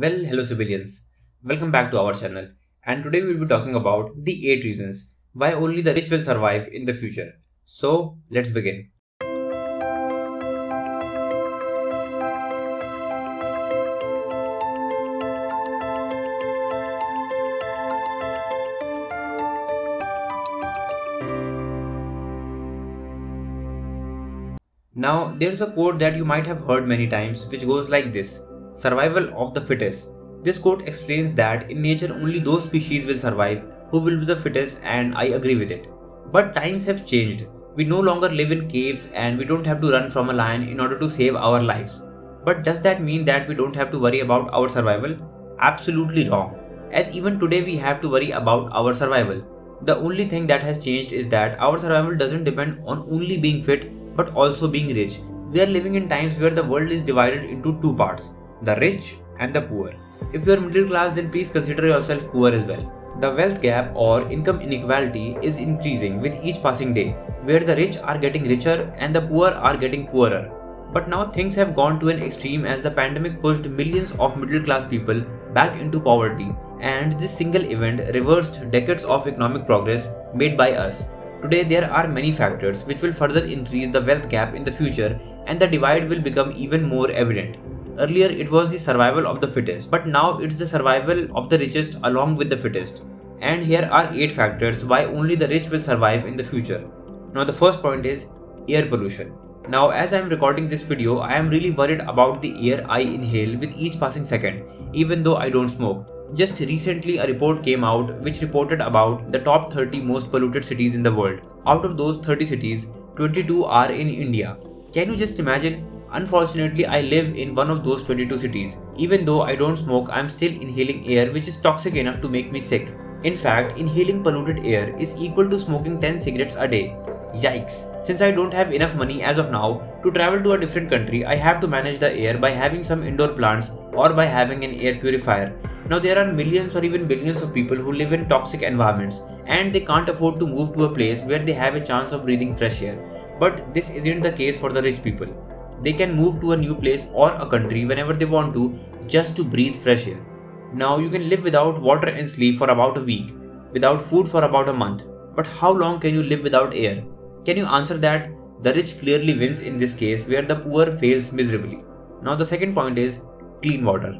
Well, hello civilians. Welcome back to our channel. And today we will be talking about the 8 reasons why only the rich will survive in the future. So, let's begin. Now, there's a quote that you might have heard many times which goes like this: survival of the fittest. This quote explains that in nature only those species will survive who will be the fittest, and I agree with it. But times have changed. We no longer live in caves and we don't have to run from a lion in order to save our lives. But does that mean that we don't have to worry about our survival? Absolutely wrong. As even today we have to worry about our survival. The only thing that has changed is that our survival doesn't depend on only being fit but also being rich. We are living in times where the world is divided into two parts, the rich and the poor. If you are middle class, then please consider yourself poor as well. The wealth gap or income inequality is increasing with each passing day, where the rich are getting richer and the poor are getting poorer. But now things have gone to an extreme as the pandemic pushed millions of middle class people back into poverty, and this single event reversed decades of economic progress made by us. Today there are many factors which will further increase the wealth gap in the future, and the divide will become even more evident. Earlier it was the survival of the fittest, but now it's the survival of the richest along with the fittest. And here are 8 factors why only the rich will survive in the future. Now the first point is air pollution. Now as I am recording this video, I am really worried about the air I inhale with each passing second, even though I don't smoke. Just recently a report came out which reported about the top 30 most polluted cities in the world. Out of those 30 cities, 22 are in India. Can you just imagine? Unfortunately, I live in one of those 22 cities. Even though I don't smoke, I am still inhaling air which is toxic enough to make me sick. In fact, inhaling polluted air is equal to smoking 10 cigarettes a day. Yikes! Since I don't have enough money as of now to travel to a different country, I have to manage the air by having some indoor plants or by having an air purifier. Now there are millions or even billions of people who live in toxic environments and they can't afford to move to a place where they have a chance of breathing fresh air. But this isn't the case for the rich people. They can move to a new place or a country whenever they want to just to breathe fresh air. Now you can live without water and sleep for about a week, without food for about a month. But how long can you live without air? Can you answer that? The rich clearly wins in this case where the poor fails miserably. Now the second point is clean water.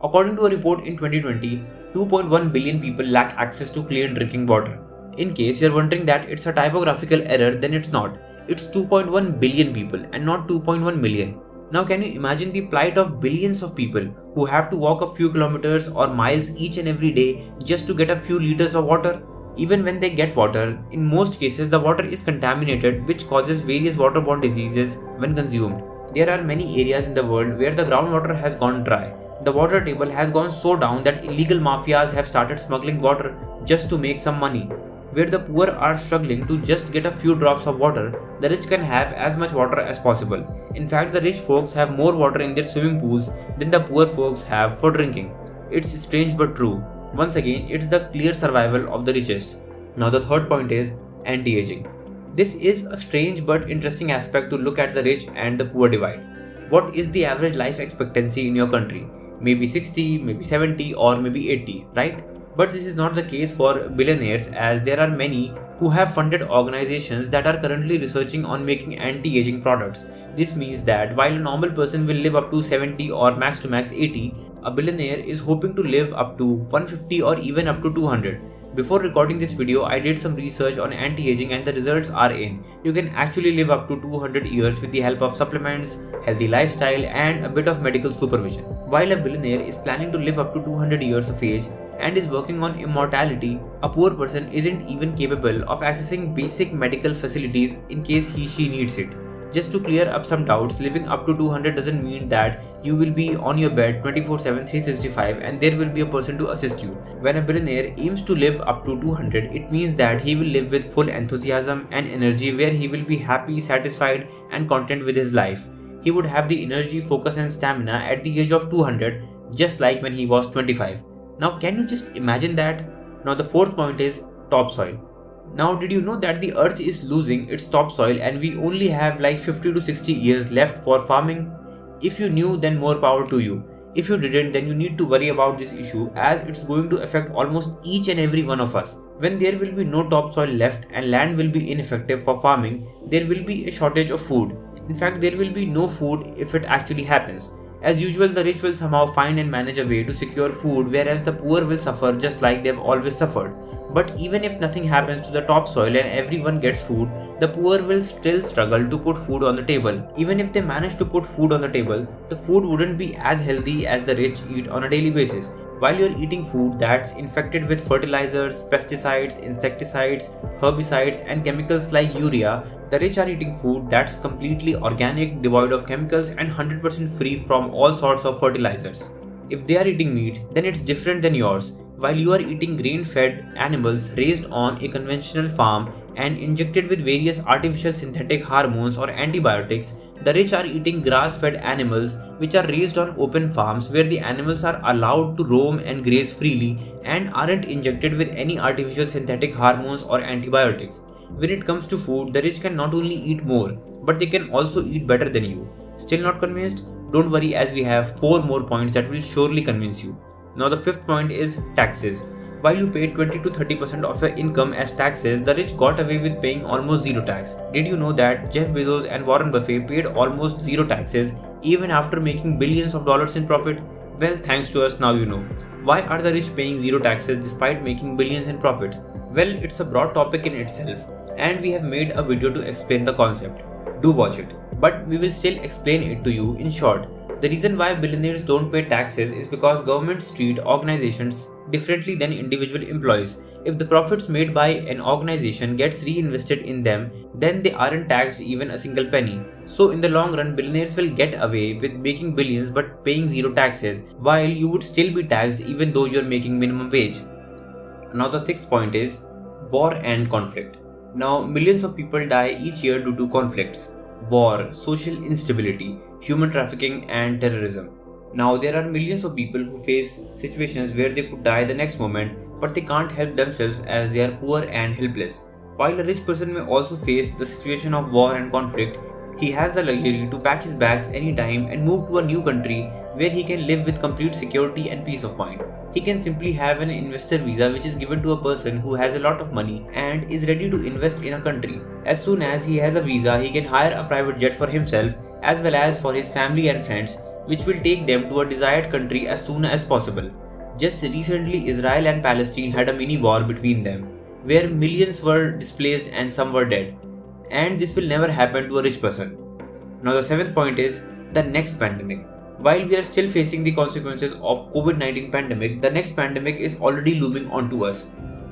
According to a report in 2020, 2.1 billion people lack access to clean drinking water. In case you're wondering that it's a typographical error, then it's not. It's 2.1 billion people and not 2.1 million. Now can you imagine the plight of billions of people who have to walk a few kilometers or miles each and every day just to get a few liters of water? Even when they get water, in most cases the water is contaminated, which causes various waterborne diseases when consumed. There are many areas in the world where the groundwater has gone dry. The water table has gone so down that illegal mafias have started smuggling water just to make some money. Where the poor are struggling to just get a few drops of water, the rich can have as much water as possible. In fact, the rich folks have more water in their swimming pools than the poor folks have for drinking. It's strange but true. Once again, it's the clear survival of the richest. Now the third point is anti-aging. This is a strange but interesting aspect to look at the rich and the poor divide. What is the average life expectancy in your country? Maybe 60, maybe 70 or maybe 80, right? But this is not the case for billionaires, as there are many who have funded organizations that are currently researching on making anti-aging products. This means that while a normal person will live up to 70 or max to max 80, a billionaire is hoping to live up to 150 or even up to 200. Before recording this video, I did some research on anti-aging and the results are in. You can actually live up to 200 years with the help of supplements, healthy lifestyle and a bit of medical supervision. While a billionaire is planning to live up to 200 years of age and is working on immortality, a poor person isn't even capable of accessing basic medical facilities in case he/she needs it. Just to clear up some doubts, living up to 200 doesn't mean that you will be on your bed 24/7 365 and there will be a person to assist you. When a billionaire aims to live up to 200, it means that he will live with full enthusiasm and energy, where he will be happy, satisfied and content with his life. He would have the energy, focus and stamina at the age of 200, just like when he was 25. Now can you just imagine that? Now the fourth point is topsoil. Now did you know that the earth is losing its topsoil and we only have like 50 to 60 years left for farming? If you knew, then more power to you. If you didn't, then you need to worry about this issue as it's going to affect almost each and every one of us. When there will be no topsoil left and land will be ineffective for farming, there will be a shortage of food. In fact, there will be no food if it actually happens. As usual, the rich will somehow find and manage a way to secure food, whereas the poor will suffer just like they've always suffered. But even if nothing happens to the topsoil and everyone gets food, the poor will still struggle to put food on the table. Even if they manage to put food on the table, the food wouldn't be as healthy as the rich eat on a daily basis. While you're eating food that's infected with fertilizers, pesticides, insecticides, herbicides, and chemicals like urea, the rich are eating food that's completely organic, devoid of chemicals, and 100% free from all sorts of fertilizers. If they are eating meat, then it's different than yours. While you are eating grain-fed animals raised on a conventional farm and injected with various artificial synthetic hormones or antibiotics, the rich are eating grass-fed animals which are raised on open farms where the animals are allowed to roam and graze freely and aren't injected with any artificial synthetic hormones or antibiotics. When it comes to food, the rich can not only eat more, but they can also eat better than you. Still not convinced? Don't worry, as we have 4 more points that will surely convince you. Now the 5th point is taxes. While you paid 20 to 30% of your income as taxes, the rich got away with paying almost zero tax. Did you know that Jeff Bezos and Warren Buffett paid almost zero taxes even after making billions of dollars in profit? Well, thanks to us, now you know. Why are the rich paying zero taxes despite making billions in profits? Well, it's a broad topic in itself, and we have made a video to explain the concept. Do watch it. But we will still explain it to you in short. The reason why billionaires don't pay taxes is because governments treat organizations differently than individual employees. If the profits made by an organization gets reinvested in them, then they aren't taxed even a single penny. So in the long run, billionaires will get away with making billions but paying zero taxes, while you would still be taxed even though you're making minimum wage. Now the 6th point is war and conflict. Now millions of people die each year due to conflicts, war, social instability, human trafficking, and terrorism. Now there are millions of people who face situations where they could die the next moment, but they can't help themselves as they are poor and helpless. While a rich person may also face the situation of war and conflict, he has the luxury to pack his bags anytime and move to a new country where he can live with complete security and peace of mind. He can simply have an investor visa which is given to a person who has a lot of money and is ready to invest in a country. As soon as he has a visa, he can hire a private jet for himself as well as for his family and friends, which will take them to a desired country as soon as possible. Just recently, Israel and Palestine had a mini war between them, where millions were displaced and some were dead. And this will never happen to a rich person. Now the 7th point is the next pandemic. While we are still facing the consequences of COVID-19 pandemic, the next pandemic is already looming onto us.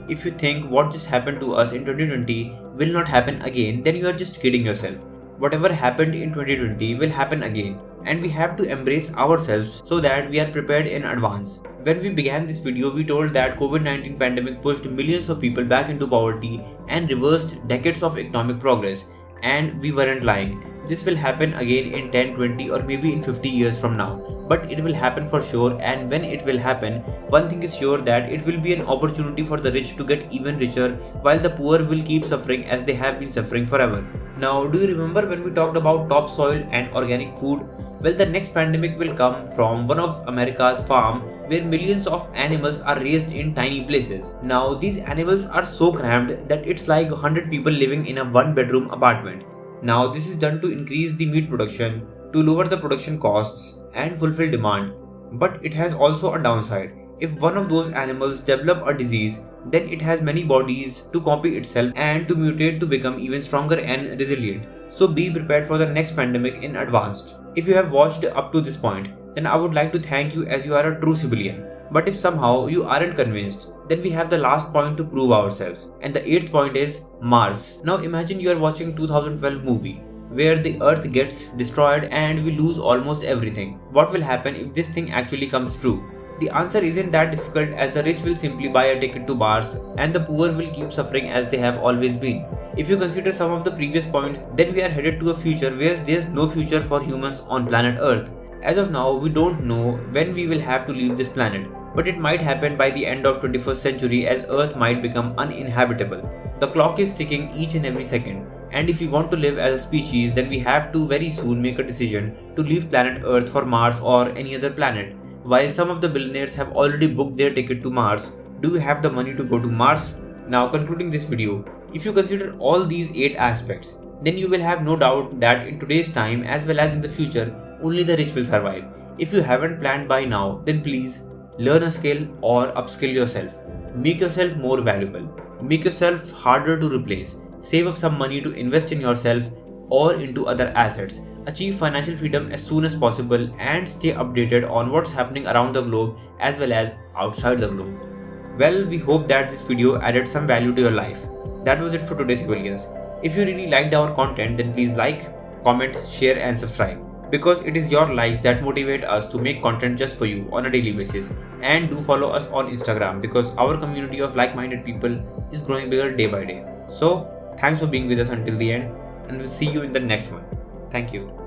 If you think what just happened to us in 2020 will not happen again, then you are just kidding yourself. Whatever happened in 2020 will happen again, and we have to embrace ourselves so that we are prepared in advance. When we began this video, we told that COVID-19 pandemic pushed millions of people back into poverty and reversed decades of economic progress, and we weren't lying. This will happen again in 10, 20 or maybe in 50 years from now, but it will happen for sure. And when it will happen, one thing is sure, that it will be an opportunity for the rich to get even richer, while the poor will keep suffering as they have been suffering forever. Now, do you remember when we talked about topsoil and organic food? Well, the next pandemic will come from one of America's farm where millions of animals are raised in tiny places. Now, these animals are so cramped that it's like 100 people living in a 1-bedroom apartment. Now, this is done to increase the meat production, to lower the production costs and fulfill demand. But it has also a downside. If one of those animals develop a disease, then it has many bodies to copy itself and to mutate to become even stronger and resilient. So be prepared for the next pandemic in advance. If you have watched up to this point, then I would like to thank you, as you are a true civilian. But if somehow you aren't convinced, then we have the last point to prove ourselves. And the 8th point is Mars. Now imagine you are watching 2012 movie where the Earth gets destroyed and we lose almost everything. What will happen if this thing actually comes true? The answer isn't that difficult, as the rich will simply buy a ticket to Mars and the poor will keep suffering as they have always been. If you consider some of the previous points, then we are headed to a future where there's no future for humans on planet Earth. As of now, we don't know when we will have to leave this planet, but it might happen by the end of 21st century, as Earth might become uninhabitable. The clock is ticking each and every second, and if we want to live as a species, then we have to very soon make a decision to leave planet Earth for Mars or any other planet. While some of the billionaires have already booked their ticket to Mars, do you have the money to go to Mars? Now concluding this video, if you consider all these 8 aspects, then you will have no doubt that in today's time as well as in the future, only the rich will survive. If you haven't planned by now, then please learn a skill or upskill yourself. Make yourself more valuable. Make yourself harder to replace. Save up some money to invest in yourself or into other assets. Achieve financial freedom as soon as possible and stay updated on what's happening around the globe as well as outside the globe. Well, we hope that this video added some value to your life. That was it for today's Civilians. If you really liked our content, then please like, comment, share and subscribe, because it is your likes that motivate us to make content just for you on a daily basis. And do follow us on Instagram, because our community of like-minded people is growing bigger day by day. So thanks for being with us until the end, and we'll see you in the next one. Thank you.